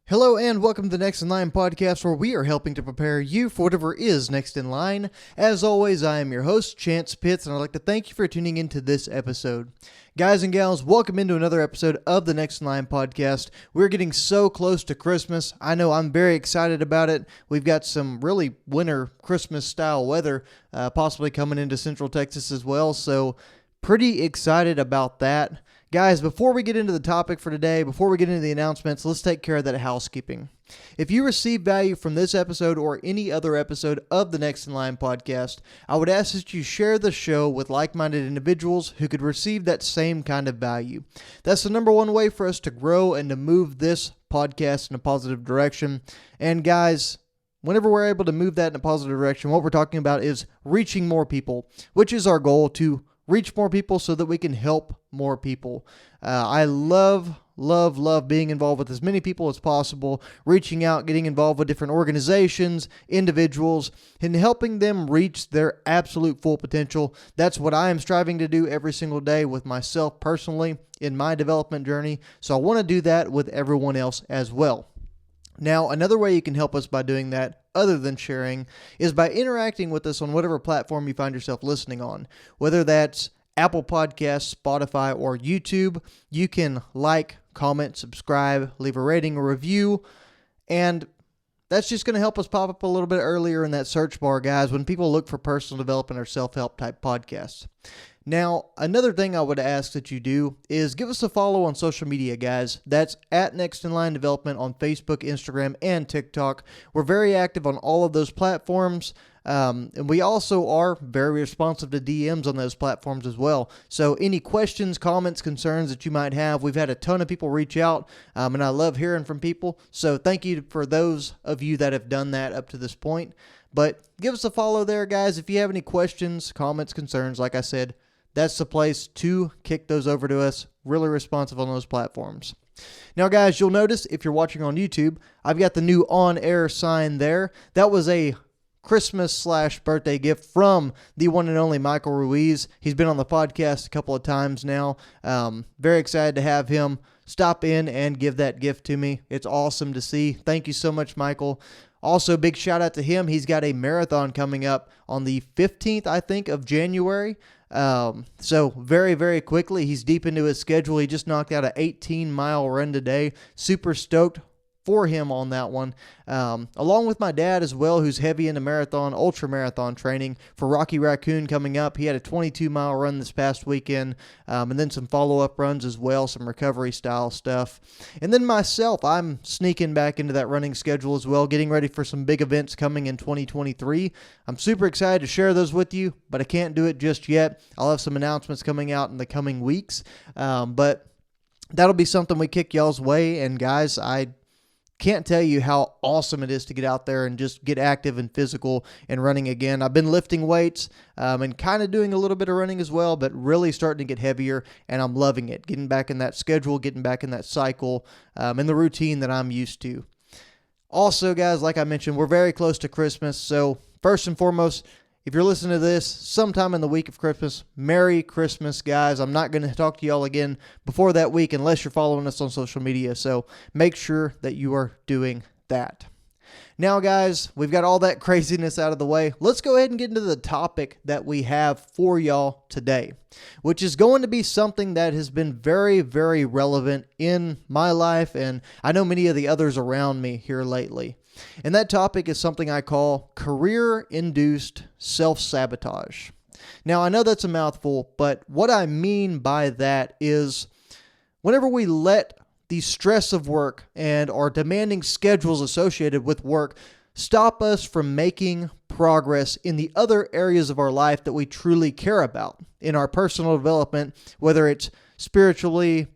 Hello and welcome to the Next in Line podcast, where we are helping to prepare you for whatever is next in line. As always, I am your host, Chance Pitts, and I'd like to thank you for tuning into this episode. Guys and gals, welcome into another episode of the Next in Line podcast. We're getting so close to Christmas. I know I'm very excited about it. We've got some really winter Christmas style weather possibly coming into Central Texas as well, so pretty excited about that. Guys, before we get into the topic for today, before we get into the announcements, let's take care of that housekeeping. If you receive value from this episode or any other episode of the Next in Line podcast, I would ask that you share the show with like-minded individuals who could receive that same kind of value. That's the number one way for us to grow and to move this podcast in a positive direction. And guys, whenever we're able to move that in a positive direction, what we're talking about is reaching more people, which is our goal, to reach more people so that we can help more people. I love being involved with as many people as possible, reaching out, getting involved with different organizations, individuals, and helping them reach their absolute full potential. That's what I am striving to do every single day with myself personally in my development journey. So I want to do that with everyone else as well. Now, another way you can help us by doing that, other than sharing, is by interacting with us on whatever platform you find yourself listening on. Whether that's Apple Podcasts, Spotify, or YouTube, you can like, comment, subscribe, leave a rating or review, and that's just going to help us pop up a little bit earlier in that search bar, guys, when people look for personal development or self-help type podcasts. Now, another thing I would ask that you do is give us a follow on social media, guys. That's at Next in Line Development on Facebook, Instagram, and TikTok. We're very active on all of those platforms, and we also are very responsive to DMs on those platforms as well. So any questions, comments, concerns that you might have, we've had a ton of people reach out, and I love hearing from people. So thank you for those of you that have done that up to this point. But give us a follow there, guys. If you have any questions, comments, concerns, like I said, that's the place to kick those over to us. Really responsive on those platforms. Now, guys, you'll notice if you're watching on YouTube, I've got the new on-air sign there. That was a Christmas/birthday gift from the one and only Michael Ruiz. He's been on the podcast a couple of times now. Very excited to have him stop in and give that gift to me. It's awesome to see. Thank you so much, Michael. Also, big shout out to him. He's got a marathon coming up on the 15th, I think, of January. So very, very quickly, he's deep into his schedule. He just knocked out an 18-mile run today. Super stoked for him on that one. Along with my dad as well, who's heavy into ultra marathon training for Rocky Raccoon coming up. He had a 22-mile run this past weekend, and then some follow-up runs as well, some recovery style stuff. And then myself, I'm sneaking back into that running schedule as well, getting ready for some big events coming in 2023. I'm super excited to share those with you, but I can't do it just yet. I'll have some announcements coming out in the coming weeks, but that'll be something we kick y'all's way. And guys, I can't tell you how awesome it is to get out there and just get active and physical and running again. I've been lifting weights and kind of doing a little bit of running as well, but really starting to get heavier, and I'm loving it. Getting back in that schedule, getting back in that cycle, and the routine that I'm used to. Also, guys, like I mentioned, we're very close to Christmas, so first and foremost, if you're listening to this sometime in the week of Christmas, Merry Christmas, guys. I'm not going to talk to y'all again before that week unless you're following us on social media, so make sure that you are doing that. Now, guys, we've got all that craziness out of the way. Let's go ahead and get into the topic that we have for y'all today, which is going to be something that has been very, very relevant in my life, and I know many of the others around me here lately. And that topic is something I call career-induced self-sabotage. Now, I know that's a mouthful, but what I mean by that is whenever we let the stress of work and our demanding schedules associated with work stop us from making progress in the other areas of our life that we truly care about in our personal development, whether it's spiritually,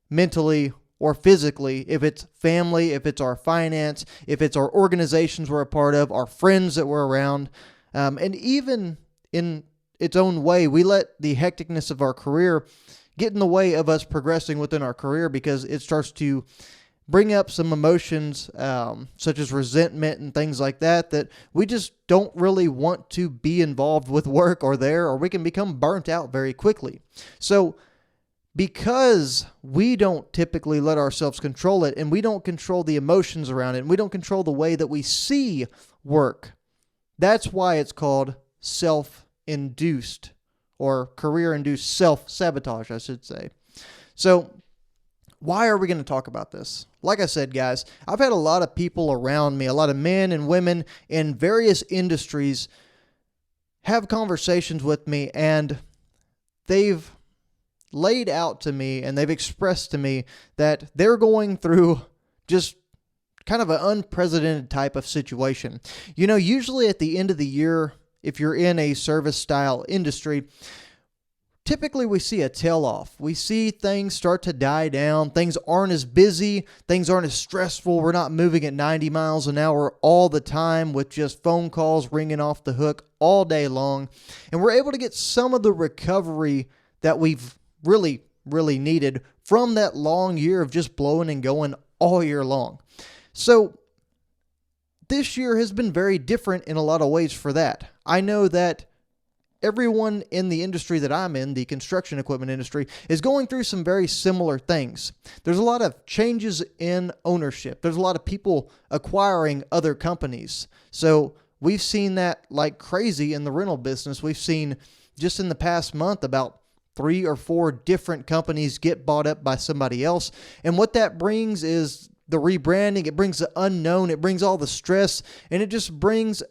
mentally, or physically, if it's family, if it's our finance, if it's our organizations we're a part of, our friends that we're around, and even in its own way, we let the hecticness of our career get in the way of us progressing within our career because it starts to bring up some emotions such as resentment and things like that we just don't really want to be involved with work or we can become burnt out very quickly. So because we don't typically let ourselves control it, and we don't control the emotions around it, and we don't control the way that we see work. That's why it's called self-induced, or career-induced self-sabotage, I should say. So why are we going to talk about this? Like I said, guys, I've had a lot of people around me, a lot of men and women in various industries have conversations with me, and they've laid out to me and they've expressed to me that they're going through just kind of an unprecedented type of situation. You know, usually at the end of the year, if you're in a service style industry, typically we see a tail off. We see things start to die down. Things aren't as busy. Things aren't as stressful. We're not moving at 90 miles an hour all the time with just phone calls ringing off the hook all day long. And we're able to get some of the recovery that we've really needed from that long year of just blowing and going all year long. So this year has been very different in a lot of ways for that. I know that everyone in the industry that I'm in, the construction equipment industry, is going through some very similar things. There's a lot of changes in ownership. There's a lot of people acquiring other companies. So we've seen that like crazy in the rental business. We've seen just in the past month about 3 or 4 different companies get bought up by somebody else. And what that brings is the rebranding. It brings the unknown. It brings all the stress. And it just brings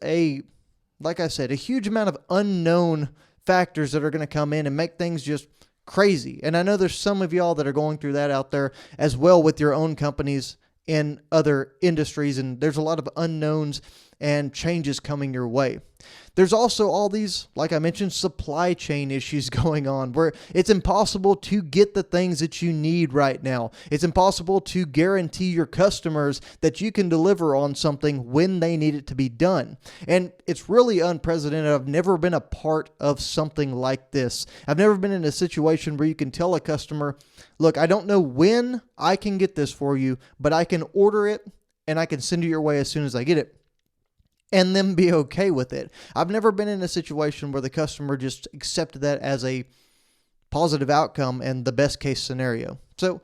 like I said, a huge amount of unknown factors that are going to come in and make things just crazy. And I know there's some of y'all that are going through that out there as well with your own companies in other industries. And there's a lot of unknowns and changes coming your way. There's also all these, like I mentioned, supply chain issues going on where it's impossible to get the things that you need right now. It's impossible to guarantee your customers that you can deliver on something when they need it to be done. And it's really unprecedented. I've never been a part of something like this. I've never been in a situation where you can tell a customer, look, I don't know when I can get this for you, but I can order it and I can send it your way as soon as I get it, and then be okay with it. I've never been in a situation where the customer just accepted that as a positive outcome and the best case scenario. So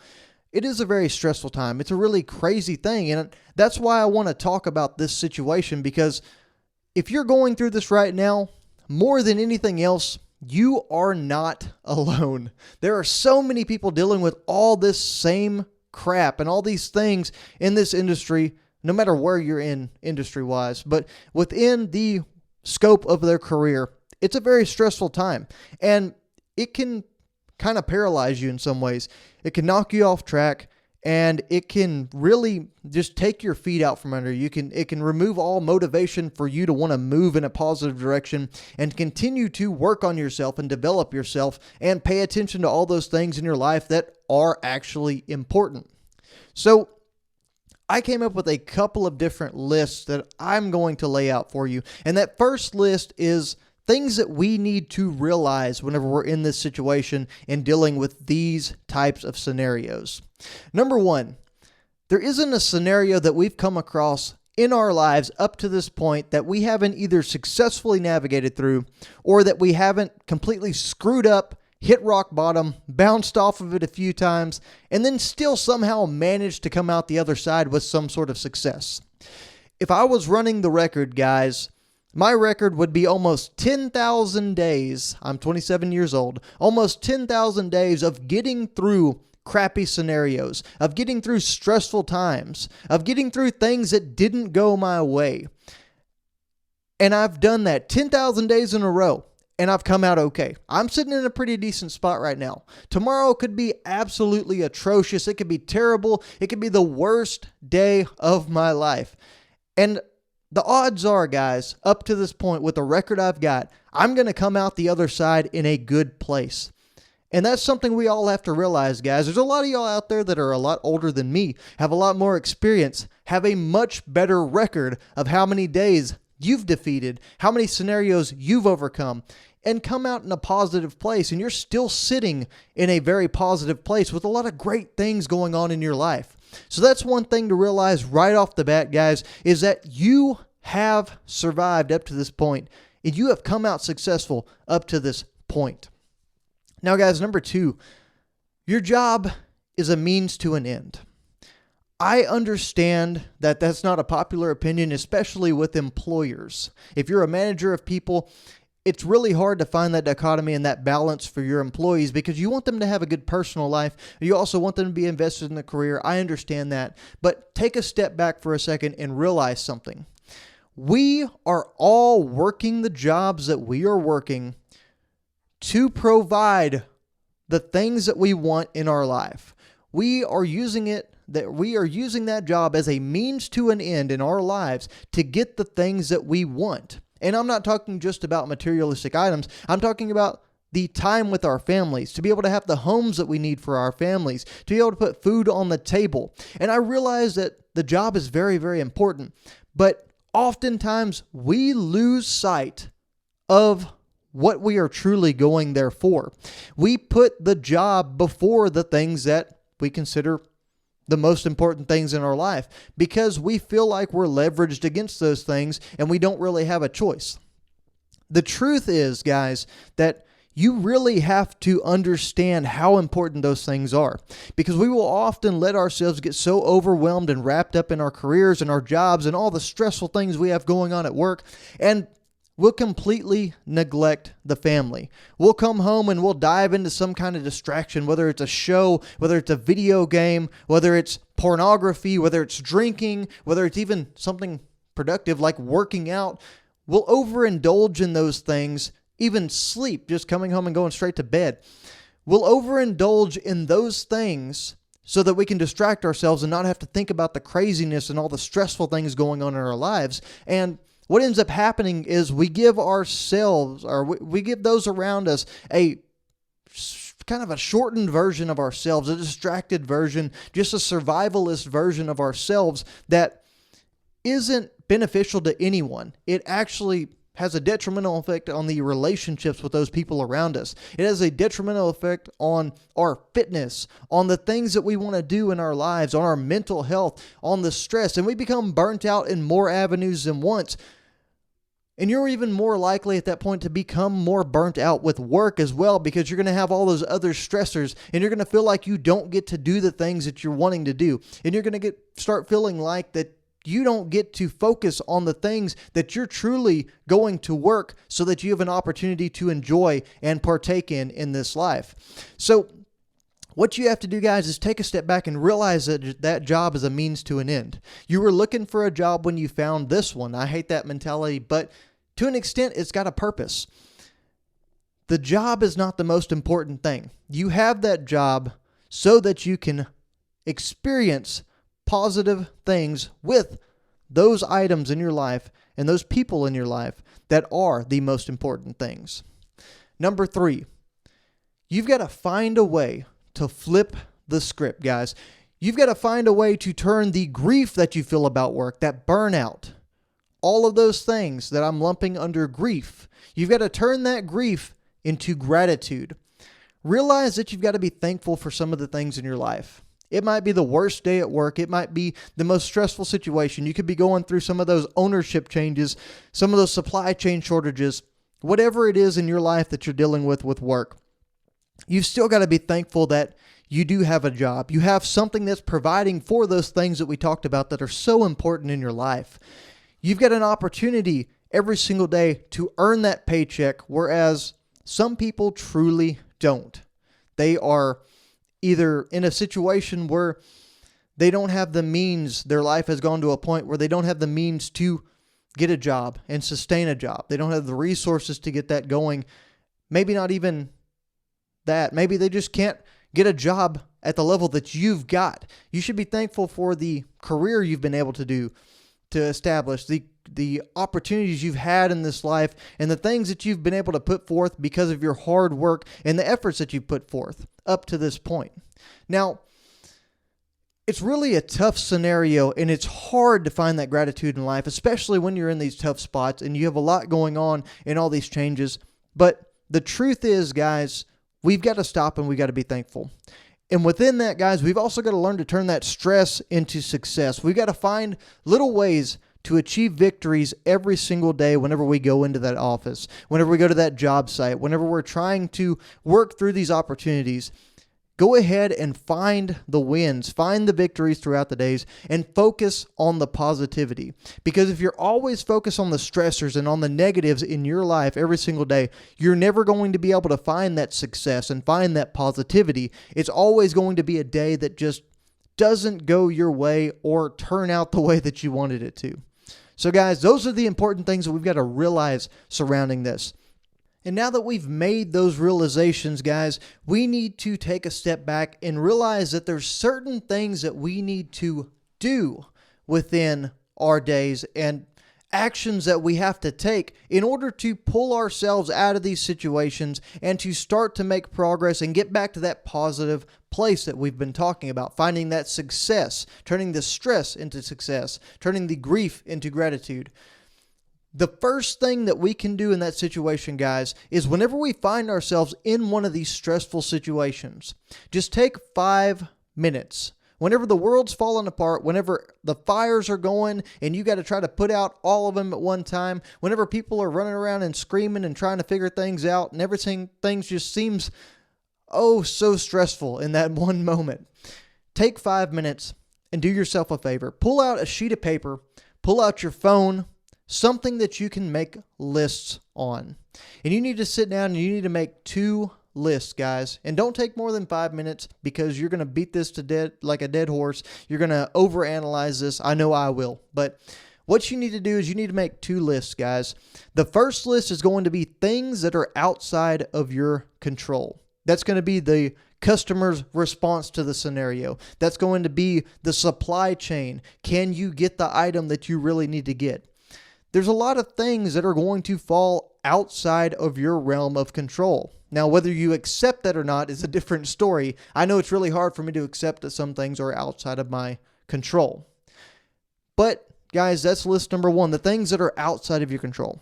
it is a very stressful time. It's a really crazy thing. And that's why I want to talk about this situation, because if you're going through this right now, more than anything else, you are not alone. There are so many people dealing with all this same crap and all these things in this industry, no matter where you're in industry-wise, but within the scope of their career, it's a very stressful time. And it can kind of paralyze you in some ways. It can knock you off track, and it can really just take your feet out from under you. It can remove all motivation for you to want to move in a positive direction and continue to work on yourself and develop yourself and pay attention to all those things in your life that are actually important. So I came up with a couple of different lists that I'm going to lay out for you. And that first list is things that we need to realize whenever we're in this situation and dealing with these types of scenarios. Number one, there isn't a scenario that we've come across in our lives up to this point that we haven't either successfully navigated through or that we haven't completely screwed up, hit rock bottom, bounced off of it a few times, and then still somehow managed to come out the other side with some sort of success. If I was running the record, guys, my record would be almost 10,000 days. I'm 27 years old. Almost 10,000 days of getting through crappy scenarios, of getting through stressful times, of getting through things that didn't go my way. And I've done that 10,000 days in a row. And I've come out okay. I'm sitting in a pretty decent spot right now. Tomorrow could be absolutely atrocious. It could be terrible. It could be the worst day of my life. And the odds are, guys, up to this point with the record I've got, I'm going to come out the other side in a good place. And that's something we all have to realize, guys. There's a lot of y'all out there that are a lot older than me, have a lot more experience, have a much better record of how many days you've defeated, how many scenarios you've overcome, and come out in a positive place. And you're still sitting in a very positive place with a lot of great things going on in your life. So that's one thing to realize right off the bat, guys, is that you have survived up to this point, and you have come out successful up to this point. Now, guys, number two, Your job is a means to an end. I understand that that's not a popular opinion, especially with employers. If you're a manager of people, it's really hard to find that dichotomy and that balance for your employees because you want them to have a good personal life. You also want them to be invested in the career. I understand that. But take a step back for a second and realize something. We are all working the jobs that we are working to provide the things that we want in our life. We are using that job as a means to an end in our lives to get the things that we want. And I'm not talking just about materialistic items. I'm talking about the time with our families, to be able to have the homes that we need for our families, to be able to put food on the table. And I realize that the job is very, very important, but oftentimes we lose sight of what we are truly going there for. We put the job before the things that we consider the most important things in our life because we feel like we're leveraged against those things and we don't really have a choice. The truth is, guys, that you really have to understand how important those things are because we will often let ourselves get so overwhelmed and wrapped up in our careers and our jobs and all the stressful things we have going on at work, and we'll completely neglect the family. We'll come home and we'll dive into some kind of distraction, whether it's a show, whether it's a video game, whether it's pornography, whether it's drinking, whether it's even something productive like working out. We'll overindulge in those things, even sleep, just coming home and going straight to bed. We'll overindulge in those things so that we can distract ourselves and not have to think about the craziness and all the stressful things going on in our lives. And what ends up happening is we give ourselves, or we give those around us, a kind of a shortened version of ourselves, a distracted version, just a survivalist version of ourselves that isn't beneficial to anyone. It actually has a detrimental effect on the relationships with those people around us. It has a detrimental effect on our fitness, on the things that we want to do in our lives, on our mental health, on the stress, and we become burnt out in more avenues than once. And you're even more likely at that point to become more burnt out with work as well because you're going to have all those other stressors and you're going to feel like you don't get to do the things that you're wanting to do. And you're going to start feeling like that you don't get to focus on the things that you're truly going to work so that you have an opportunity to enjoy and partake in this life. So what you have to do, guys, is take a step back and realize that that job is a means to an end. You were looking for a job when you found this one. I hate that mentality, but to an extent, it's got a purpose. The job is not the most important thing. You have that job so that you can experience positive things with those items in your life and those people in your life that are the most important things. Number 3, you've got to find a way to flip the script, guys. You've got to find a way to turn the grief that you feel about work, that burnout, all of those things that I'm lumping under grief. You've got to turn that grief into gratitude. Realize that you've got to be thankful for some of the things in your life. It might be the worst day at work. It might be the most stressful situation. You could be going through some of those ownership changes, some of those supply chain shortages, whatever it is in your life that you're dealing with work. You've still got to be thankful that you do have a job. You have something that's providing for those things that we talked about that are so important in your life. You've got an opportunity every single day to earn that paycheck, whereas some people truly don't. They are either in a situation where they don't have the means, their life has gone to a point where they don't have the means to get a job and sustain a job. They don't have the resources to get that going. Maybe not even that. Maybe they just can't get a job at the level that you've got. You should be thankful for the career you've been able to establish, the opportunities you've had in this life, and the things that you've been able to put forth because of your hard work and the efforts that you've put forth up to this point. Now, it's really a tough scenario, and it's hard to find that gratitude in life, especially when you're in these tough spots and you have a lot going on in all these changes. But the truth is, guys, we've got to stop and we've got to be thankful. And within that, guys, we've also got to learn to turn that stress into success. We've got to find little ways to achieve victories every single day whenever we go into that office, whenever we go to that job site, whenever we're trying to work through these opportunities. go ahead and find the wins, find the victories throughout the days, and focus on the positivity. Because if you're always focused on the stressors and on the negatives in your life every single day, you're never going to be able to find that success and find that positivity. It's always going to be a day that just doesn't go your way or turn out the way that you wanted it to. So guys, those are the important things that we've got to realize surrounding this. And now that we've made those realizations, guys, we need to take a step back and realize that there's certain things that we need to do within our days and actions that we have to take in order to pull ourselves out of these situations and to start to make progress and get back to that positive place that we've been talking about, finding that success, turning the stress into success, turning the grief into gratitude. The first thing that we can do in that situation, guys, is whenever we find ourselves in one of these stressful situations, just take 5 minutes. Whenever the world's falling apart, whenever the fires are going and you got to try to put out all of them at one time, whenever people are running around and screaming and trying to figure things out and everything, things just seems so stressful in that one moment. Take 5 minutes and do yourself a favor. Pull out a sheet of paper, pull out your phone, something that you can make lists on. And you need to sit down and you need to make 2 lists, guys. And don't take more than 5 minutes because you're going to beat this to death like a dead horse. You're going to overanalyze this. I know I will. But what you need to do is you need to make 2 lists, guys. The first list is going to be things that are outside of your control. That's going to be the customer's response to the scenario. That's going to be the supply chain. Can you get the item that you really need to get? There's a lot of things that are going to fall outside of your realm of control. Now, whether you accept that or not is a different story. I know it's really hard for me to accept that some things are outside of my control. But, guys, that's list number 1, the things that are outside of your control.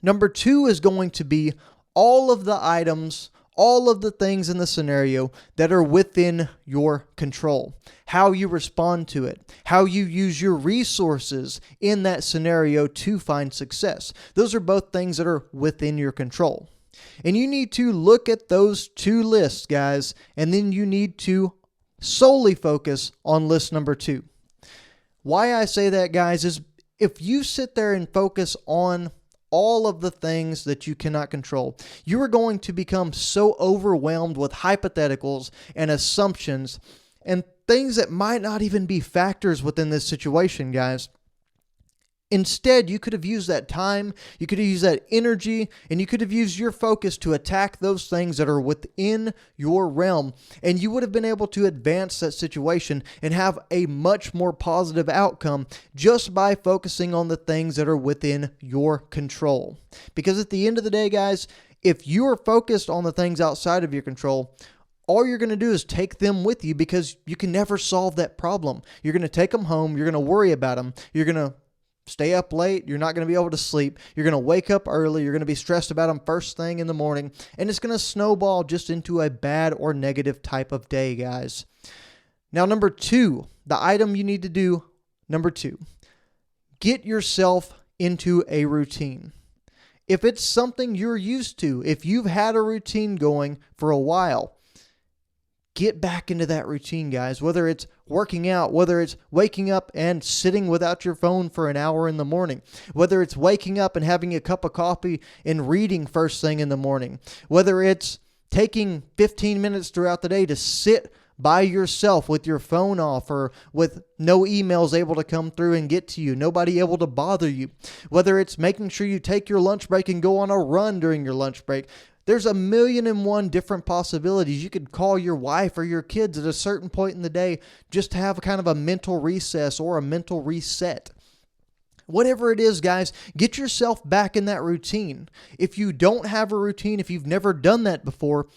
Number 2 is going to be all of the items, all of the things in the scenario that are within your control. How you respond to it. How you use your resources in that scenario to find success. Those are both things that are within your control. And you need to look at those 2 lists, guys, and then you need to solely focus on list number 2. Why I say that, guys, is if you sit there and focus on all of the things that you cannot control, you are going to become so overwhelmed with hypotheticals and assumptions and things that might not even be factors within this situation, guys. Instead, you could have used that time, you could have used that energy, and you could have used your focus to attack those things that are within your realm, and you would have been able to advance that situation and have a much more positive outcome just by focusing on the things that are within your control. Because at the end of the day, guys, if you are focused on the things outside of your control, all you're going to do is take them with you because you can never solve that problem. You're going to take them home, you're going to worry about them, you're going to stay up late, you're not going to be able to sleep, you're going to wake up early, you're going to be stressed about them first thing in the morning, and it's going to snowball just into a bad or negative type of day, guys. Now, number 2, the item you need to do, number 2, get yourself into a routine. If it's something you're used to, if you've had a routine going for a while, get back into that routine, guys. Whether it's working out, whether it's waking up and sitting without your phone for an hour in the morning, whether it's waking up and having a cup of coffee and reading first thing in the morning, whether it's taking 15 minutes throughout the day to sit by yourself with your phone off or with no emails able to come through and get to you, nobody able to bother you, whether it's making sure you take your lunch break and go on a run during your lunch break. There's 1,000,001 different possibilities. You could call your wife or your kids at a certain point in the day just to have kind of a mental recess or a mental reset. Whatever it is, guys, get yourself back in that routine. If you don't have a routine, if you've never done that before,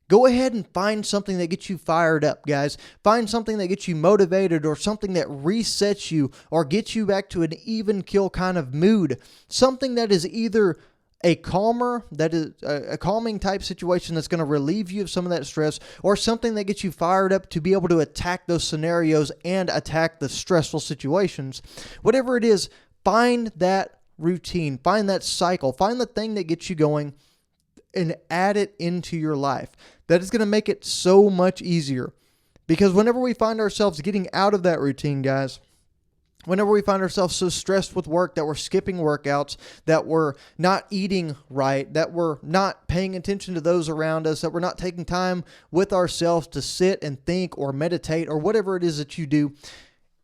go ahead and find something that gets you fired up, guys. Find something that gets you motivated or something that resets you or gets you back to an even kill kind of mood. Something that is either a calming type situation that's going to relieve you of some of that stress, or something that gets you fired up to be able to attack those scenarios and attack the stressful situations. Whatever it is, find that routine, find that cycle, find the thing that gets you going and add it into your life. That is going to make it so much easier. Because whenever we find ourselves getting out of that routine, guys, whenever we find ourselves so stressed with work that we're skipping workouts, that we're not eating right, that we're not paying attention to those around us, that we're not taking time with ourselves to sit and think or meditate or whatever it is that you do,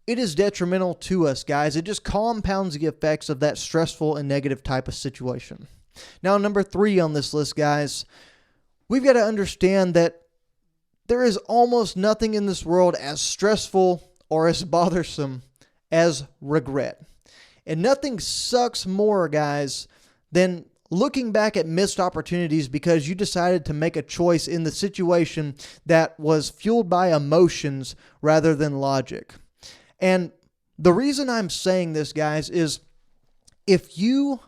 it is detrimental to us, guys. It just compounds the effects of that stressful and negative type of situation. Now, number 3 on this list, guys, we've got to understand that there is almost nothing in this world as stressful or as bothersome as regret. And nothing sucks more, guys, than looking back at missed opportunities because you decided to make a choice in the situation that was fueled by emotions rather than logic. And the reason I'm saying this, guys, is if you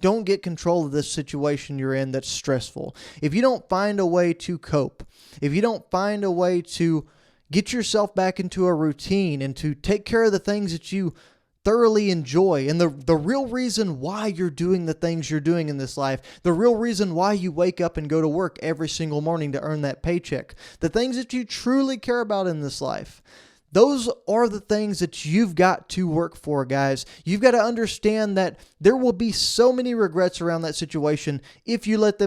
don't get control of this situation you're in that's stressful, if you don't find a way to cope, if you don't find a way to get yourself back into a routine and to take care of the things that you thoroughly enjoy, and the real reason why you're doing the things you're doing in this life, the real reason why you wake up and go to work every single morning to earn that paycheck, the things that you truly care about in this life, those are the things that you've got to work for, guys. You've got to understand that there will be so many regrets around that situation if you let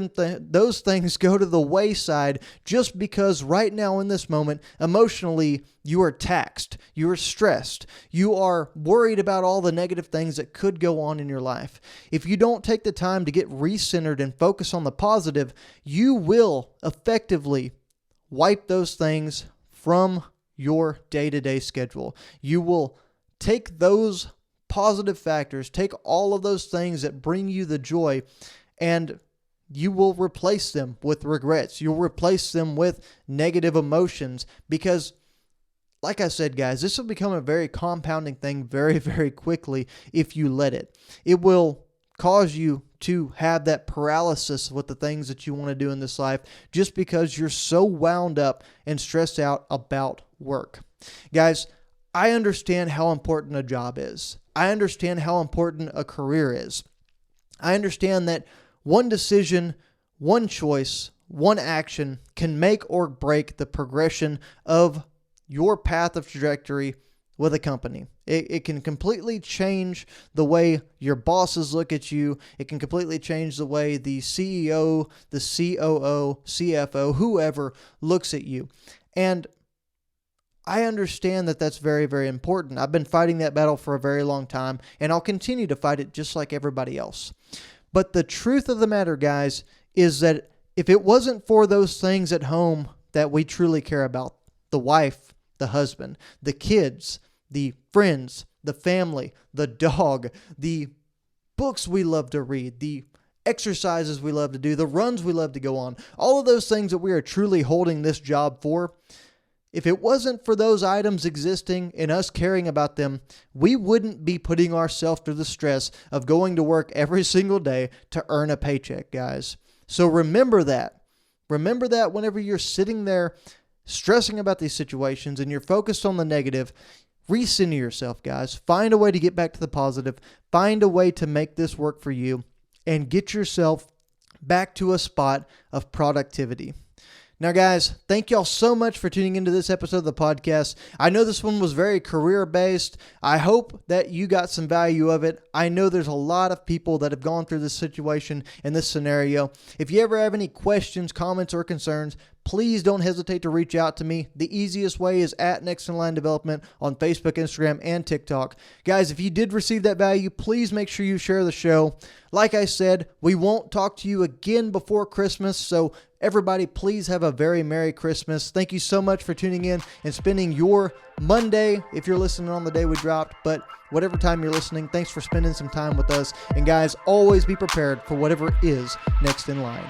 those things go to the wayside just because right now in this moment, emotionally, you are taxed, you are stressed, you are worried about all the negative things that could go on in your life. If you don't take the time to get recentered and focus on the positive, you will effectively wipe those things from your day-to-day schedule. You will take those positive factors, take all of those things that bring you the joy, and you will replace them with regrets. You'll replace them with negative emotions because, like I said, guys, this will become a very compounding thing very, very quickly if you let it. It will cause you to have that paralysis with the things that you want to do in this life just because you're so wound up and stressed out about work. Guys, I understand how important a job is. I understand how important a career is. I understand that one decision, one choice, one action can make or break the progression of your path of trajectory with a company. It can completely change the way your bosses look at you. It can completely change the way the CEO, the COO, CFO, whoever looks at you. And I understand that that's very, very important. I've been fighting that battle for a very long time, and I'll continue to fight it just like everybody else. But the truth of the matter, guys, is that if it wasn't for those things at home that we truly care about, the wife, the husband, the kids, the friends, the family, the dog, the books we love to read, the exercises we love to do, the runs we love to go on, all of those things that we are truly holding this job for, if it wasn't for those items existing and us caring about them, we wouldn't be putting ourselves through the stress of going to work every single day to earn a paycheck, guys. So remember that. Remember that whenever you're sitting there stressing about these situations and you're focused on the negative, recenter yourself, guys. Find a way to get back to the positive. Find a way to make this work for you and get yourself back to a spot of productivity. Now, guys, thank y'all so much for tuning into this episode of the podcast. I know this one was very career-based. I hope that you got some value of it. I know there's a lot of people that have gone through this situation and this scenario. If you ever have any questions, comments, or concerns, please don't hesitate to reach out to me. The easiest way is at Next in Line Development on Facebook, Instagram, and TikTok. Guys, if you did receive that value, please make sure you share the show. Like I said, we won't talk to you again before Christmas, so everybody, please have a very Merry Christmas. Thank you so much for tuning in and spending your Monday, if you're listening on the day we dropped, but whatever time you're listening, thanks for spending some time with us. And guys, always be prepared for whatever is next in line.